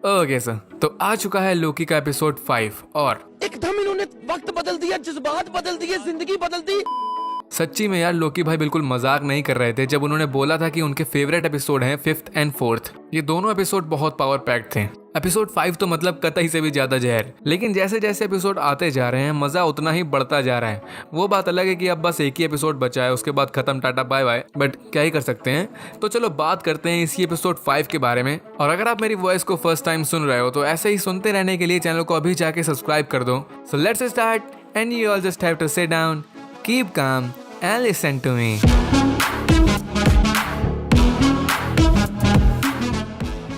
Okay sir, तो आ चुका है लोकी का एपिसोड 5 और एकदम इन्होंने वक्त बदल दिया, जज्बात बदल दिए, जिंदगी बदल दी। सच्ची में यार लोकी भाई बिल्कुल मजाक नहीं कर रहे थे जब उन्होंने बोला था कि उनके फेवरेट एपिसोड हैं 5th एंड 4th। ये दोनों एपिसोड बहुत पावर पैक्ड थे। एपिसोड 5 तो मतलब कतई से भी ज्यादा जहर, लेकिन जैसे जैसे एपिसोड आते जा रहे हैं मजा उतना ही बढ़ता जा रहा है। वो बात अलग है कि अब बस एक ही एपिसोड बचा है, उसके बाद खत्म, टाटा बाय बाय, बट क्या ही कर सकते हैं। तो चलो बात करते हैं इसी एपिसोड 5 के बारे में। और अगर आप मेरी वॉइस को फर्स्ट टाइम सुन रहे हो तो ऐसे ही सुनते रहने के लिए चैनल को अभी जाके सब्सक्राइब कर दो। So let's start and you all just have to sit down, keep calm and listen to me.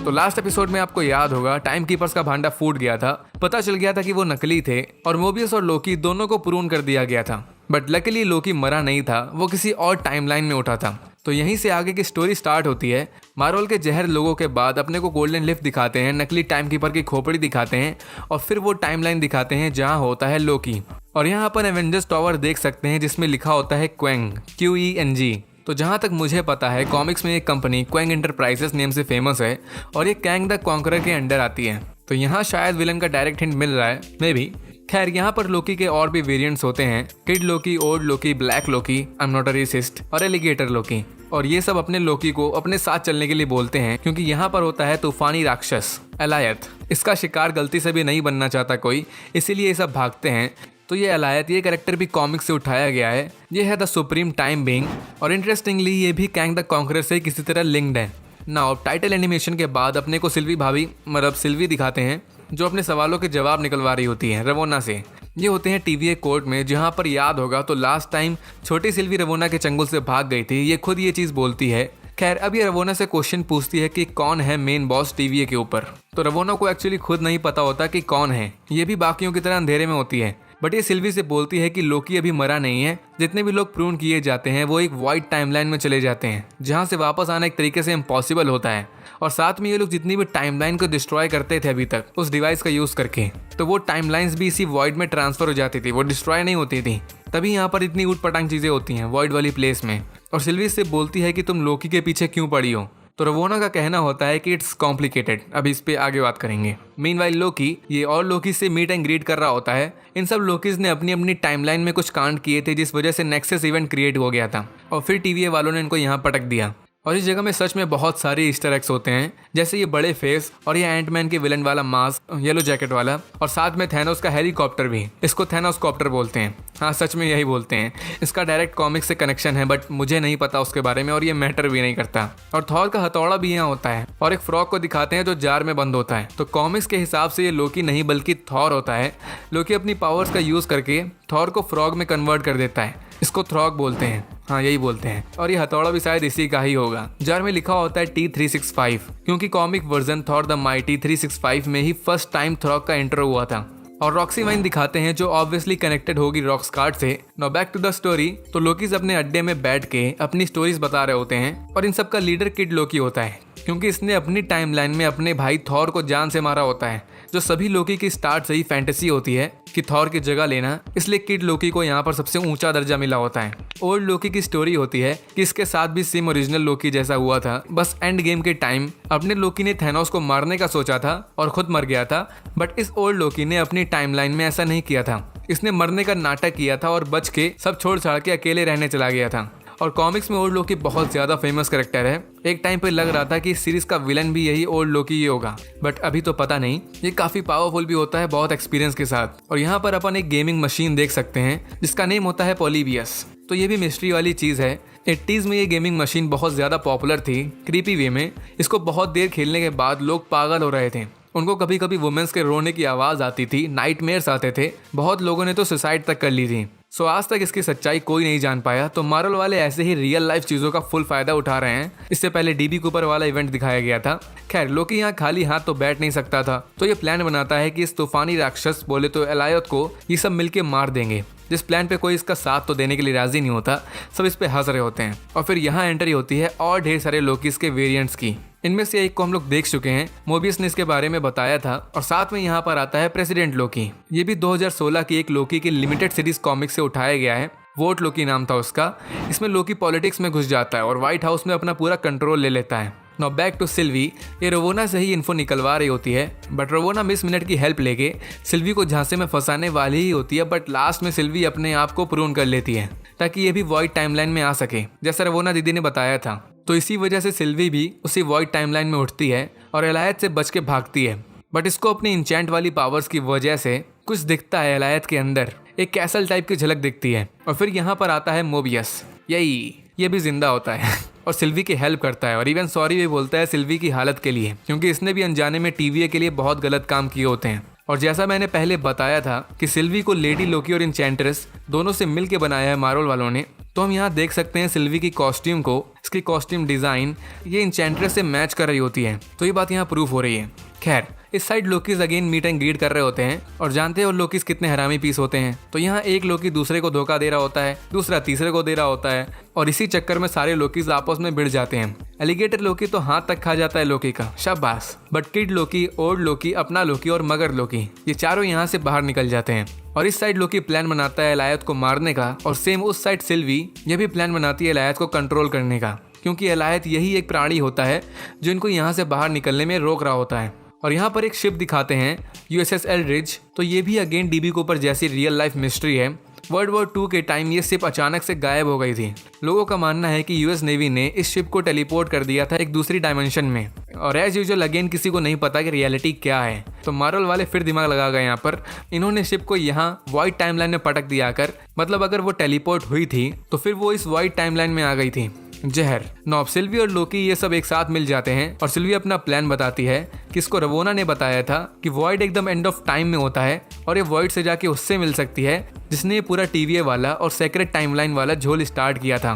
तो लास्ट एपिसोड में आपको याद होगा टाइम कीपर्स का भांडा फूट गया था। पता चल गया था कि वो नकली थे और मोबियस और लोकी दोनों को प्रून कर दिया गया था। बट लकीली लोकी मरा नहीं था, वो किसी और टाइमलाइन में उठा था। तो यहीं से आगे की स्टोरी स्टार्ट होती है। मार्वल के जहर लोगों के बाद अपने को गोल्डन लिफ्ट दिखाते हैं, नकली टाइम कीपर की खोपड़ी दिखाते हैं और फिर वो टाइमलाइन दिखाते हैं जहां होता है लोकी। और यहाँ अपन एवेंजर्स टावर देख सकते हैं जिसमें लिखा होता है क्वेंग, QENG। तो जहाँ तक मुझे पता है कॉमिक्स में एक कंपनी क्वेंग एंटरप्राइजेस नेम से फेमस है और ये कैंग द कॉन्करर के अंडर आती है। तो यहाँ शायद विलन का डायरेक्ट हिंट मिल रहा है, मे बी। खैर यहाँ पर लोकी के और भी वेरिएंट्स होते हैं, kid Loki, old Loki, black Loki, I am not a resist, और एलिगेटर लोकी। और ये सब अपने लोकी को अपने साथ चलने के लिए बोलते हैं क्योंकि यहाँ पर होता है तूफानी राक्षस एलायत। इसका शिकार गलती से भी नहीं बनना चाहता कोई, इसीलिए ये सब भागते हैं। तो ये एलायत, ये कैरेक्टर भी कॉमिक से उठाया गया है। ये है द सुप्रीम टाइम बीइंग और इंटरेस्टिंगली ये भी कैंग द कॉन्करर से किसी तरह लिंक्ड है। नाउ टाइटल एनिमेशन के बाद अपने को सिल्वी भाभी, मतलब सिल्वी दिखाते हैं जो अपने सवालों के जवाब निकलवा रही होती है रवोना से। ये होते हैं TVA कोर्ट में, जहाँ पर याद होगा तो लास्ट टाइम छोटी सिल्वी रवोना के चंगुल से भाग गई थी। ये खुद ये चीज़ बोलती है। खैर अब ये रवोना से क्वेश्चन पूछती है कि कौन है मेन बॉस TVA के ऊपर। तो रवोना को एक्चुअली खुद नहीं पता होता कि कौन है, ये भी बाकियों की तरह अंधेरे में होती है। बट ये सिल्वी से बोलती है कि लोकी अभी मरा नहीं है, जितने भी लोग प्रून किए जाते हैं वो एक वाइड टाइमलाइन में चले जाते हैं जहां से वापस आना एक तरीके से इम्पॉसिबल होता है। और साथ में ये लोग जितनी भी टाइमलाइन को डिस्ट्रॉय करते थे अभी तक उस डिवाइस का यूज करके, तो वो टाइमलाइंस भी इसी वॉइड में ट्रांसफर हो जाती थी, वो डिस्ट्रॉय नहीं होती थी। तभी यहाँ पर इतनी ऊट पटांग चीजें होती हैं वॉइड वाली प्लेस में। और सिल्वी से बोलती है कि तुम लोकी के पीछे क्यों पड़ी हो। तो रवोना का कहना होता है कि इट्स कॉम्प्लिकेटेड, अभी इस पे आगे बात करेंगे। मीनवाइल लोकी ये और लोकी से मीट एंड ग्रीट कर रहा होता है। इन सब लोकीज ने अपनी अपनी टाइमलाइन में कुछ कांड किए थे जिस वजह से नेक्सस इवेंट क्रिएट हो गया था और फिर TVA वालों ने इनको यहाँ पटक दिया। और इस जगह में सच में बहुत सारे ईस्टर एग्स होते हैं, जैसे ये बड़े फेस और ये एंटमैन के विलन वाला मास्क, येलो जैकेट वाला, और साथ में थैनोस का हेलीकॉप्टर भी। इसको थैनोसकॉप्टर बोलते हैं। हाँ सच में यही बोलते हैं। इसका डायरेक्ट कॉमिक से कनेक्शन है बट मुझे नहीं पता उसके बारे में और ये मैटर भी नहीं करता। और थॉर का हथौड़ा भी यहाँ होता है और एक फ्रॉग को दिखाते हैं जो जार में बंद होता है। तो कॉमिक्स के हिसाब से ये लोकी नहीं बल्कि थॉर होता है। लोकी अपनी पावर्स का यूज करके थॉर को फ्रॉग में कन्वर्ट कर देता है। इसको थ्रॉग बोलते हैं, हाँ यही बोलते हैं। और ये हथौड़ा भी शायद इसी का ही होगा। जार में लिखा होता है T365 क्योंकि comic version Thor the mighty 365 में ही फर्स्ट टाइम थ्रॉग का इंट्रो हुआ था। और रॉक्सी वाइन दिखाते हैं जो ऑब्वियसली कनेक्टेड होगी रॉक्सकार्ड से। Now back to the story. तो लोकीज अपने अड्डे में बैठ के अपनी स्टोरीज बता रहे होते हैं और इन सब का लीडर किड लोकी होता है क्योंकि इसने अपनी टाइमलाइन में अपने भाई थॉर को जान से मारा होता है, जो सभी लोकी की स्टार्ट से ही फैंटेसी होती है कि थॉर की जगह लेना। इसलिए किड लोकी को यहाँ पर सबसे ऊंचा दर्जा मिला होता है। ओल्ड लोकी की स्टोरी होती है कि इसके साथ भी सेम ओरिजिनल लोकी जैसा हुआ था, बस एंड गेम के टाइम अपने लोकी ने थैनोस को मारने का सोचा था और खुद मर गया था। बट इस ओल्ड लोकी ने अपनी टाइमलाइन में ऐसा नहीं किया था। इसने मरने का नाटक किया था और बच के सब छोड़ छाड़ के अकेले रहने चला गया था। और कॉमिक्स में ओल्ड लोकी बहुत ज्यादा फेमस कैरेक्टर है। एक टाइम पे लग रहा था कि इस सीरीज का विलन भी यही ओल्ड लोकी ही होगा, बट अभी तो पता नहीं। ये काफी पावरफुल भी होता है बहुत एक्सपीरियंस के साथ। और यहाँ पर अपन एक गेमिंग मशीन देख सकते हैं जिसका नेम होता है पॉलीबियस। तो ये भी मिस्ट्री वाली चीज है। 80s में ये गेमिंग मशीन बहुत ज्यादा पॉपुलर थी, क्रीपी वे में। इसको बहुत देर खेलने के बाद लोग पागल हो रहे थे। उनको कभी कभी वुमेन्स के रोने की आवाज आती थी, नाइटमेयर्स आते थे, बहुत लोगों ने तो सुसाइड तक कर ली थी। सो आज तक इसकी सच्चाई कोई नहीं जान पाया। तो मार्वल वाले ऐसे ही रियल लाइफ चीजों का फुल फायदा उठा रहे हैं। इससे पहले DB कूपर वाला इवेंट दिखाया गया था। खैर लोकी यहाँ खाली हाथ तो बैठ नहीं सकता था, तो ये प्लान बनाता है कि इस तूफानी राक्षस, बोले तो एलायत को, ये सब मिलके मार देंगे। जिस प्लान पे कोई इसका साथ तो देने के लिए राजी नहीं होता, सब इस पे हंस रहे होते हैं। और फिर यहाँ एंट्री होती है और ढेर सारे लोकीज के वेरिएंट्स की। इनमें से एक को हम लोग देख चुके हैं, मोबियस ने इसके बारे में बताया था। और साथ में यहाँ पर आता है प्रेसिडेंट लोकी। ये भी 2016 की एक लोकी की लिमिटेड सीरीज कॉमिक से उठाया गया है। वोट लोकी नाम था उसका। इसमें लोकी पॉलिटिक्स में घुस जाता है और व्हाइट हाउस में अपना पूरा कंट्रोल ले लेता है। Now back to Sylvie. ये रवोना से ही इन्फो निकलवा रही होती है, बट रवोना मिस मिनट की हेल्प लेके सिल्वी को झांसे में फंसाने वाली ही होती है, बट लास्ट में सिल्वी अपने आप को प्रूव कर लेती है ताकि ये भी वॉइड टाइमलाइन में आ सके, जैसा रवोना दीदी ने बताया था। तो इसी वजह से सिल्वी भी उसी वॉइड टाइमलाइन में उठती है और एलायत से बच के भागती है। बट इसको अपनी इंचेंट वाली पावर्स की वजह से कुछ दिखता है एलायत के अंदर, एक कैसल टाइप की झलक दिखती है। और फिर यहाँ पर आता है मोबियस, ये भी जिंदा होता है और सिल्वी की हेल्प करता है और इवन सॉरी भी बोलता है सिल्वी की हालत के लिए, क्योंकि इसने भी अनजाने में टीवीए के लिए बहुत गलत काम किए होते हैं। और जैसा मैंने पहले बताया था कि सिल्वी को लेडी लोकी और इंचेंट्रेस दोनों से मिल के बनाया है मार्वल वालों ने, तो हम यहाँ देख सकते हैं सिल्वी की कॉस्ट्यूम को, इसकी कॉस्ट्यूम डिजाइन ये इंचेंट्रेस से मैच कर रही होती है। तो ये बात यहाँ प्रूफ हो रही है। खैर, इस side Lokis again meet and greet कर रहे होते हैं और जानते हैं और लोकीज कितने हरामी पीस होते हैं। तो यहाँ एक लोकी दूसरे को धोखा दे रहा होता है, दूसरा तीसरे को दे रहा होता है और इसी चक्कर में सारे लोकीज आपस में भिड़ जाते हैं। एलिगेटर लोकी तो हाथ तक खा जाता है लोकी का, शाबाश। बट किड लोकी, ओल्ड लोकी, अपना लोकी और मगर लोकी, ये चारों यहाँ से बाहर निकल जाते हैं। और इस साइड लोकी प्लान बनाता है एलायत को मारने का और सेम उस साइड सिल्वी ये भी प्लान बनाती है एलायत को कंट्रोल करने का, क्योंकि एलायत यही एक प्राणी होता है जो इनको यहाँ से बाहर निकलने में रोक रहा होता है। और यहाँ पर एक शिप दिखाते हैं USS एल्ड्रिज। तो ये भी अगेन डीबी कूपर जैसी रियल लाइफ मिस्ट्री है। वर्ल्ड वॉर 2 के टाइम ये शिप अचानक से गायब हो गई थी। लोगों का मानना है कि US नेवी ने इस शिप को टेलीपोर्ट कर दिया था एक दूसरी डायमेंशन में। और एज यूजुअल अगेन किसी को नहीं पता कि रियलिटी क्या है, तो मार्वल वाले फिर दिमाग लगा गए यहाँ पर। इन्होंने शिप को यहाँ वॉइड टाइमलाइन में पटक दिया कर, मतलब अगर वो टेलीपोर्ट हुई थी तो फिर वो इस वॉइड टाइमलाइन में आ गई थी। जहर। नॉब सिल्वी और लोकी ये सब एक साथ मिल जाते हैं और सिल्वी अपना प्लान बताती है कि इसको रवोना ने बताया था कि वॉइड एकदम एंड ऑफ टाइम में होता है और ये वॉइड से जाके उससे मिल सकती है जिसने ये पूरा टीवीए वाला और सेक्रेट टाइमलाइन वाला झोल स्टार्ट किया था।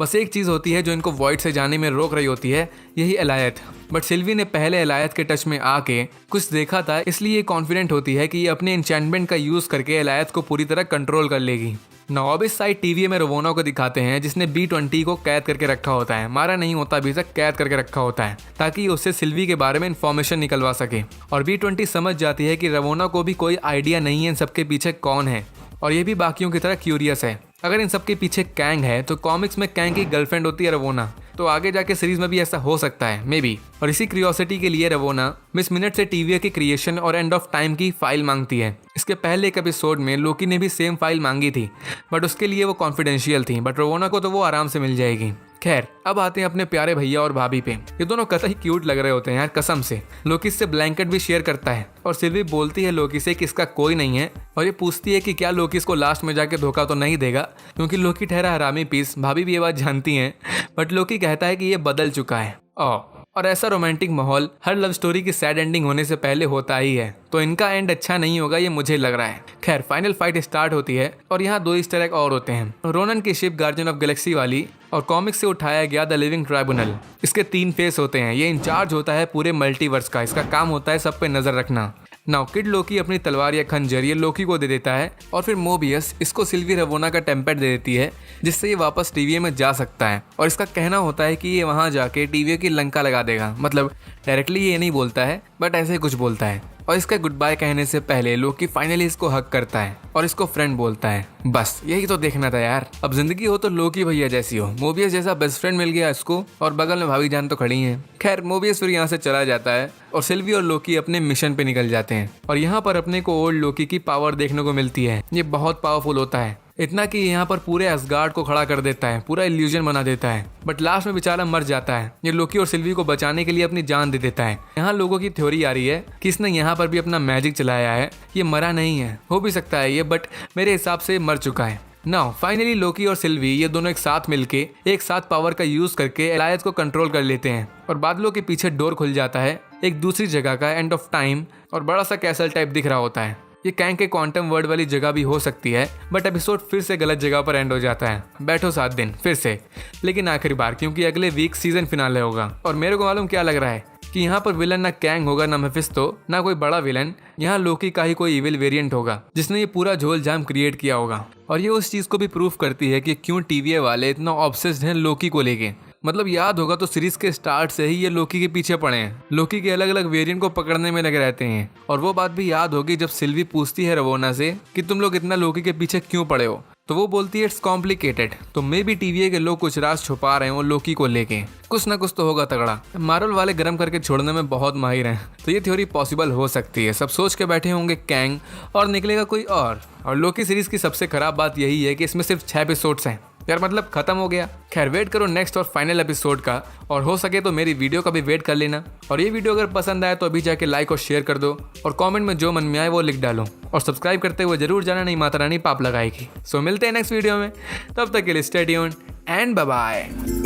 बस एक चीज़ होती है जो इनको वॉइड से जाने में रोक रही होती है, यही एलायत। बट सिल्वी ने पहले एलायत के टच में आके कुछ देखा था, इसलिए ये कॉन्फिडेंट होती है कि ये अपने एन्चेंटमेंट का यूज़ करके एलायत को पूरी तरह कंट्रोल कर लेगी। नॉब इस साइड टीवी में रवोना को दिखाते हैं जिसने B-20 को कैद करके रखा होता है, मारा नहीं होता अभी तक, कैद करके रखा होता है ताकि उससे सिल्वी के बारे में इंफॉर्मेशन निकलवा सके। और B-20 समझ जाती है कि रवोना को भी कोई आइडिया नहीं है इन सबके पीछे कौन है और ये भी बाकियों की तरह क्यूरियस है। अगर इन सबके पीछे कैंग है तो कॉमिक्स में कैंग की गर्लफ्रेंड होती है रवोना, तो आगे जाके सीरीज में भी ऐसा हो सकता है मे बी। और इसी क्यूरियोसिटी के लिए रवोना मिस मिनट से टीवीए की क्रिएशन और एंड ऑफ टाइम की फाइल मांगती है। इसके पहले एक एपिसोड में लोकी ने भी सेम फाइल मांगी थी, बट उसके लिए वो कॉन्फिडेंशियल थी, बट रवोना को तो वो आराम से मिल जाएगी। खैर, अब आते हैं अपने प्यारे भैया और भाभी पे। ये दोनों कतई क्यूट लग रहे होते हैं यार, कसम से। लोकी से ब्लैंकेट भी शेयर करता है और सिल्वी बोलती है लोकी से कि इसका कोई नहीं है और ये पूछती है कि क्या लोकी इसको लास्ट में जाके धोखा तो नहीं देगा, क्योंकि लोकी ठहरा हरामी पीस। भाभी भी ये बात जानती हैं, बट लोकी कहता है कि ये बदल चुका है। और ऐसा रोमांटिक माहौल हर लव स्टोरी की सैड एंडिंग होने से पहले होता ही है, तो इनका एंड अच्छा नहीं होगा ये मुझे लग रहा है। खैर, फाइनल फाइट स्टार्ट होती है और यहाँ 2 ईस्टर एग और होते हैं। रोनन की शिप गार्जियन ऑफ गैलेक्सी वाली और कॉमिक से उठाया गया द लिविंग ट्राइब्यूनल। इसके 3 फेस होते हैं। ये इंचार्ज होता है पूरे मल्टीवर्स का, इसका काम होता है सब पे नजर रखना। नाउ किड लोकी अपनी तलवार या खंजर ये लोकी को दे देता है और फिर मोबियस इसको सिल्वी रवोना का टेम्पेट दे देती है जिससे ये वापस टीवीए में जा सकता है। और इसका कहना होता है कि ये वहाँ जाके टीवीए की लंका लगा देगा, मतलब डायरेक्टली ये नहीं बोलता है बट ऐसे कुछ बोलता है। और इसका गुड बाय कहने से पहले लोकी फाइनली इसको हक करता है और इसको फ्रेंड बोलता है। बस यही तो देखना था यार। अब जिंदगी हो तो लोकी भैया जैसी हो। मोबियस जैसा बेस्ट फ्रेंड मिल गया इसको और बगल में भाभी जान तो खड़ी हैं। खैर, मोबियस फिर यहाँ से चला जाता है और सिल्वी और लोकी अपने मिशन पे निकल जाते हैं। और यहाँ पर अपने को ओल्ड लोकी की पावर देखने को मिलती है। ये बहुत पावरफुल होता है, इतना कि यहाँ पर पूरे असगार्ड को खड़ा कर देता है, पूरा इल्यूजन बना देता है। बट लास्ट में बेचारा मर जाता है। ये लोकी और सिल्वी को बचाने के लिए अपनी जान दे देता है। यहाँ लोगों की थ्योरी आ रही है कि इसने यहाँ पर भी अपना मैजिक चलाया है, ये मरा नहीं है। हो भी सकता है ये, बट मेरे हिसाब से मर चुका है। नाउ फाइनली लोकी और सिल्वी ये दोनों एक साथ मिलके एक साथ पावर का यूज करके एलायत को कंट्रोल कर लेते हैं और बादलों के पीछे डोर खुल जाता है एक दूसरी जगह का, एंड ऑफ टाइम, और बड़ा सा कैसल टाइप दिख रहा होता है। ये कैंग के क्वांटम वर्ल्ड वाली जगह भी हो सकती है, बट एपिसोड फिर से गलत जगह पर एंड हो जाता है। बैठो 7 दिन फिर से, लेकिन आखिरी बार, क्योंकि अगले वीक सीजन फिनाले होगा। और मेरे को मालूम क्या लग रहा है कि यहाँ पर विलन ना कैंग होगा, ना मेफिस्टो, ना कोई बड़ा विलन। यहाँ लोकी का ही कोई इविल वेरिएंट होगा जिसने ये पूरा झोल जाम क्रिएट किया होगा। और ये उस चीज को भी प्रूफ करती है कि क्यों टीवीए वाले इतना ऑब्सेस्ड हैं लोकी को लेके। मतलब याद होगा तो सीरीज के स्टार्ट से ही ये लोकी के पीछे पड़े हैं, लोकी के अलग अलग वेरिएंट को पकड़ने में लगे रहते हैं। और वो बात भी याद होगी जब सिल्वी पूछती है रवोना से कि तुम लोग इतना लोकी के पीछे क्यों पड़े हो, तो वो बोलती है इट्स कॉम्प्लिकेटेड। तो मे बी TVA के लोग कुछ राज छुपा रहे हो लोकी को लेके, कुछ ना कुछ तो होगा तगड़ा। मार्वल वाले गर्म करके छोड़ने में बहुत माहिर हैं, तो ये थ्योरी पॉसिबल हो सकती है। सब सोच के बैठे होंगे कैंग और निकलेगा कोई और लोकी सीरीज की सबसे खराब बात यही है कि इसमें सिर्फ 6 एपिसोड्स हैं यार, मतलब खत्म हो गया। खैर वेट करो नेक्स्ट और फाइनल एपिसोड का, और हो सके तो मेरी वीडियो का भी वेट कर लेना। और ये वीडियो अगर पसंद आए तो अभी जाके लाइक और शेयर कर दो, और कमेंट में जो मन में आए वो लिख डालो, और सब्सक्राइब करते हुए जरूर जाना, नहीं माता रानी पाप लगाएगी। सो मिलते हैं नेक्स्ट वीडियो में, तब तक के लिए stay tuned and bye bye.